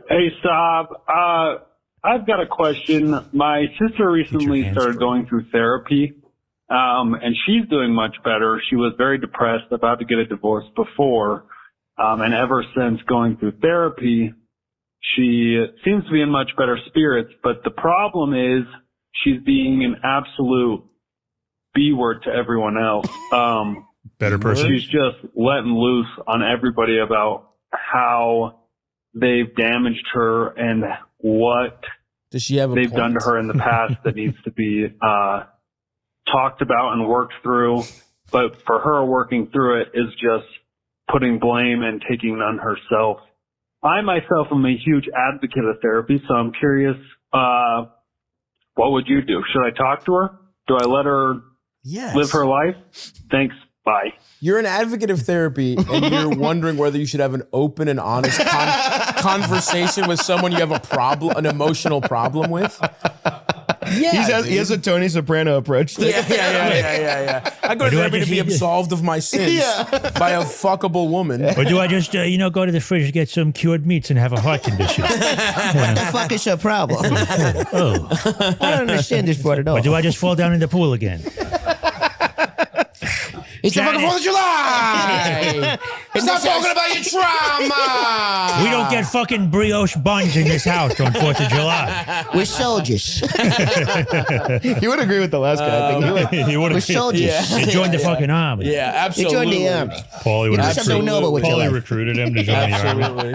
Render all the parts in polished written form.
Hey, Stav. I've got a question. My sister recently started going through therapy, and she's doing much better. She was very depressed, about to get a divorce before, and ever since going through therapy, she seems to be in much better spirits. But the problem is she's being an absolute B-word to everyone else. Better person. She's just letting loose on everybody about how they've damaged her and what Does she have a they've point? done to her in the past that needs to be talked about and worked through. But for her, working through it is just putting blame and taking it on herself. I myself am a huge advocate of therapy, so I'm curious, what would you do? Should I talk to her? Do I let her live her life? Thanks. Bye. You're an advocate of therapy, and you're wondering whether you should have an open and honest conversation with someone you have a problem, an emotional problem with. Yeah, he has a Tony Soprano approach to it. Yeah. I go to therapy to be absolved of my sins by a fuckable woman. Or do I just, go to the fridge and get some cured meats and have a heart condition? What the fuck is your problem? Oh. I don't understand this part at all. Or do I just fall down in the pool again? It's the fucking 4th of July! Stop talking about your trauma! We don't get fucking brioche buns in this house on 4th of July. We're soldiers. He would agree with the last guy. I think he would We're soldiers. He joined the fucking army. Yeah, absolutely. You joined the army. Paulie would Paulie recruited him to join the army.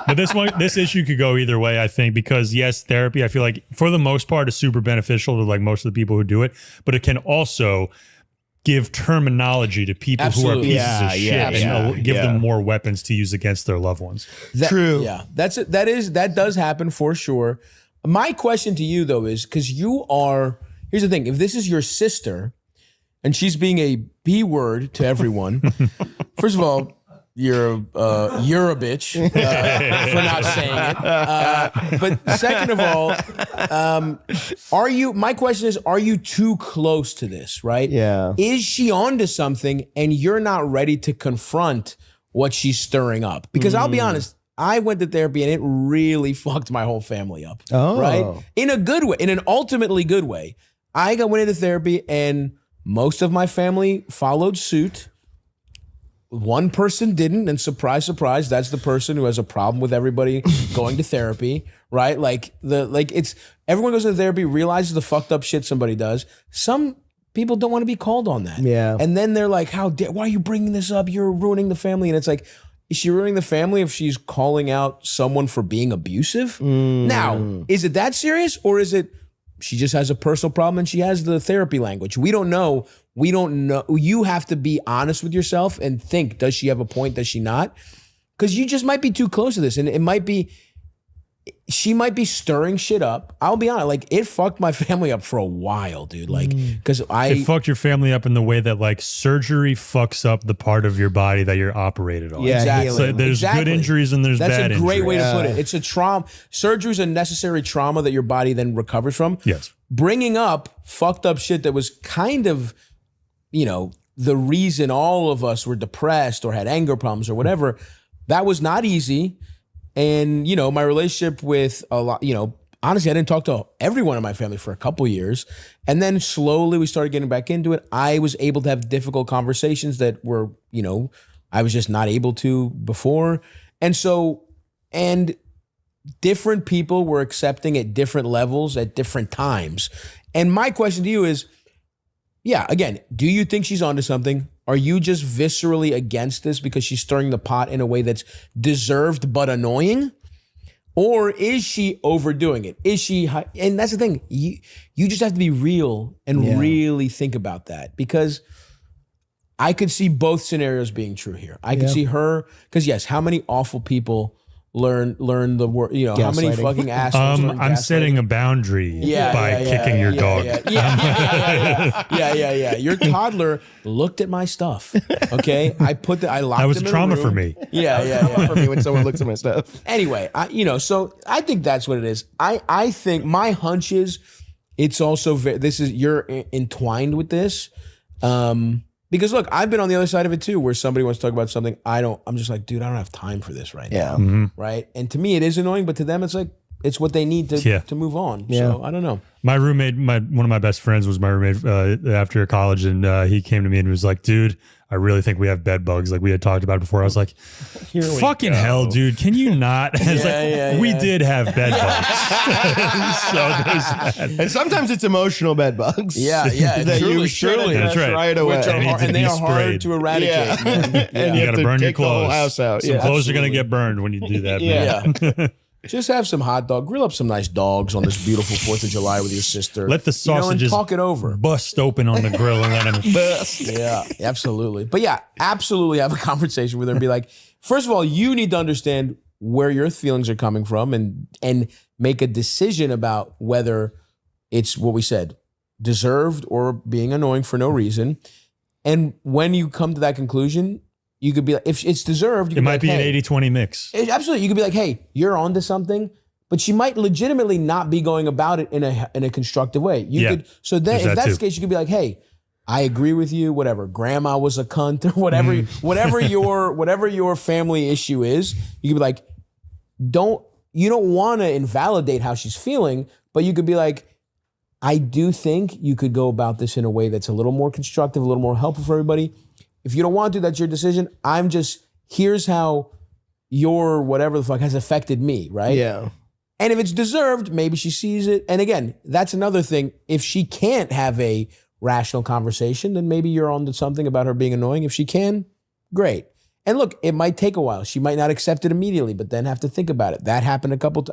But this issue could go either way, I think, because yes, therapy, I feel like for the most part is super beneficial to like most of the people who do it, but it can also give terminology to people who are pieces of shit and give them more weapons to use against their loved ones. True. Yeah, that does happen for sure. My question to you though is, because here's the thing, if this is your sister and she's being a B word to everyone, first of all, you're a bitch for not saying it. But second of all, my question is, are you too close to this, right? Yeah. Is she onto something and you're not ready to confront what she's stirring up? Because I'll be honest, I went to therapy and it really fucked my whole family up. Oh. Right? In a good way, in an ultimately good way. I went into therapy and most of my family followed suit. One person didn't, and surprise, surprise, that's the person who has a problem with everybody going to therapy, right? It's everyone goes to therapy, realizes the fucked up shit somebody does. Some people don't want to be called on that. Yeah. And then they're like, why are you bringing this up? You're ruining the family. And it's like, is she ruining the family if she's calling out someone for being abusive? Now, is it that serious, or is it she just has a personal problem and she has the therapy language? We don't know. You have to be honest with yourself and think, does she have a point? Does she not? Because you just might be too close to this. And she might be stirring shit up. I'll be honest, it fucked my family up for a while, dude. It fucked your family up in the way that surgery fucks up the part of your body that you're operated on. Yeah, exactly. So there's good injuries and there's bad injuries. That's a great way to put it. It's a trauma. Surgery is a necessary trauma that your body then recovers from. Yes. Bringing up fucked up shit that was kind of, the reason all of us were depressed or had anger problems or whatever, that was not easy. And, my relationship with a lot, honestly, I didn't talk to everyone in my family for a couple years. And then slowly we started getting back into it. I was able to have difficult conversations that were, I was just not able to before. And different people were accepting at different levels at different times. And my question to you is, again, do you think she's onto something? Are you just viscerally against this because she's stirring the pot in a way that's deserved but annoying? Or is she overdoing it? Is she, and that's the thing, you just have to be real and really think about that, because I could see both scenarios being true here. I could see her, because yes, how many awful people learn the word, how many fucking assholes I'm setting a boundary by kicking your dog. Yeah. Your toddler looked at my stuff. Okay. I locked him in a room. That was trauma for me. Yeah. For me when someone looks at my stuff. Anyway, so I think that's what it is. I think my hunch is it's also you're entwined with this. Because look, I've been on the other side of it too, where somebody wants to talk about something I'm just like, dude, I don't have time for this right now. Right. And to me, it is annoying, but to them, it's like, it's what they need to move on. Yeah. So I don't know. My roommate, one of my best friends was my roommate after college, and he came to me and was like, dude, I really think we have bed bugs. Like we had talked about it before. I was like, fucking hell, dude. Can you not? We did have bed bugs. So there's that. And sometimes it's emotional bed bugs. Yeah. that truly, you should truly. address That's right. right away. Which are It needs to and they be are hard sprayed. to eradicate. man. And You got to burn your take the whole clothes. house out. Some clothes are going to get burned when you do that. Man. Yeah. Just have some hot dog. Grill up some nice dogs on this beautiful 4th of July with your sister. Let the sausages and talk it over. bust open on the grill and let them Yeah, absolutely. But yeah, absolutely have a conversation with her and be like, first of all, you need to understand where your feelings are coming from and make a decision about whether it's what we said, deserved or being annoying for no reason. And when you come to that conclusion, you could be like, if it's deserved, you It could might be be like, an 80-20 mix. Absolutely. You could be like, hey, you're onto something, but she might legitimately not be going about it in a constructive way. You could, so then There's if that that's too. the case, you could be like, hey, I agree with you, whatever. Grandma was a cunt or whatever, whatever your family issue is, you could be like, you don't want to invalidate how she's feeling, but you could be like, I do think you could go about this in a way that's a little more constructive, a little more helpful for everybody. If you don't want to, that's your decision. Here's how your whatever the fuck has affected me, right? Yeah. And if it's deserved, maybe she sees it. And again, that's another thing. If she can't have a rational conversation, then maybe you're on to something about her being annoying. If she can, great. And look, it might take a while. She might not accept it immediately, but then have to think about it. That's happened a couple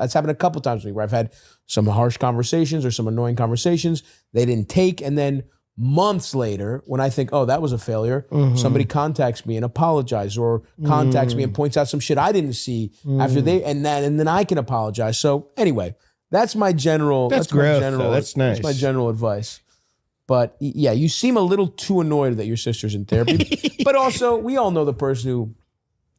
times to me where I've had some harsh conversations or some annoying conversations. They didn't take, and then months later, when I think, oh, that was a failure, somebody contacts me and apologizes, or contacts me and points out some shit I didn't see after and then I can apologize. So anyway, that's my general. That's growth, though. That's nice. That's my general advice. But yeah, you seem a little too annoyed that your sister's in therapy. But also, we all know the person who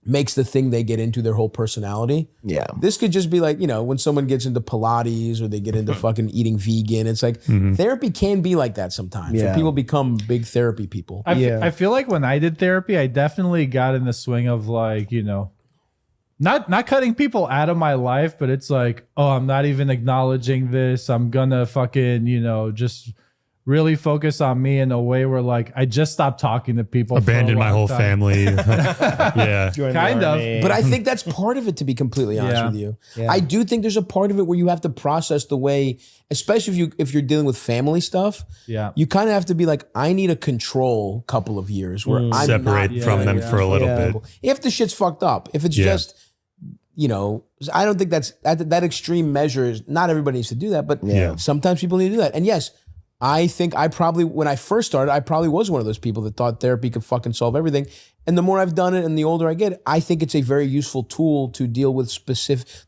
makes the thing they get into their whole personality. Yeah. This could just be like, when someone gets into Pilates or they get into fucking eating vegan, it's like therapy can be like that sometimes. Yeah. So people become big therapy people. I feel like when I did therapy, I definitely got in the swing of like, not cutting people out of my life, but it's like, oh, I'm not even acknowledging this. I'm gonna fucking, just really focus on me in a way where like I just stopped talking to people. Abandon my whole time. family. Yeah. Kind of. But I think that's part of it, to be completely honest with you. Yeah. I do think there's a part of it where you have to process the way, especially if you're dealing with family stuff. Yeah. You kind of have to be like, I need a control couple of years where I'm Separate not from them yeah. for a little Yeah. bit. if the shit's fucked up. If it's just, I don't think that extreme measure is, not everybody needs to do that, but Yeah. sometimes people need to do that. And yes, I think when I first started, I probably was one of those people that thought therapy could fucking solve everything. And the more I've done it and the older I get, I think it's a very useful tool to deal with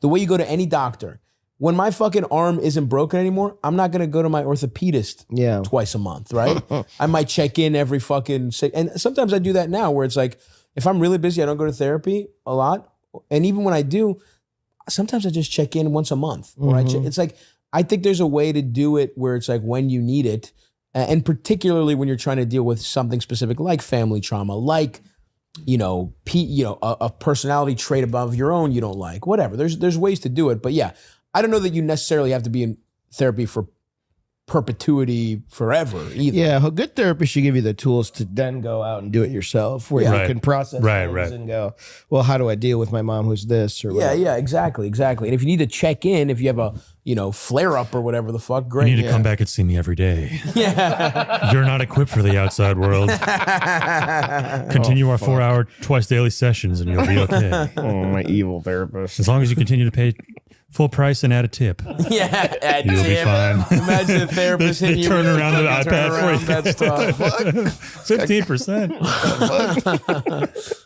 the way you go to any doctor. When my fucking arm isn't broken anymore, I'm not going to go to my orthopedist twice a month, right? I might check in every fucking, and sometimes I do that now where it's like, if I'm really busy, I don't go to therapy a lot. And even when I do, sometimes I just check in once a month. Or it's like, I think there's a way to do it where it's like when you need it, and particularly when you're trying to deal with something specific like family trauma, like a personality trait above your own you don't like, whatever. There's ways to do it, but yeah, I don't know that you necessarily have to be in therapy for perpetuity forever either. Yeah, a good therapist should give you the tools to then go out and do it yourself, where you Right. can process things and go, well, how do I deal with my mom who's this or whatever? Yeah, exactly. And if you need to check in, if you have a flare up or whatever the fuck, great. You need to come back and see me every day. Yeah. You're not equipped for the outside world. Continue our 4-hour twice daily sessions and you'll be okay. Oh, my evil therapist. As long as you continue to pay full price and add a tip. Yeah, You'll be fine. Imagine a therapist They hitting you turn with around the fucking iPad for turnaround you. that stuff. 15%.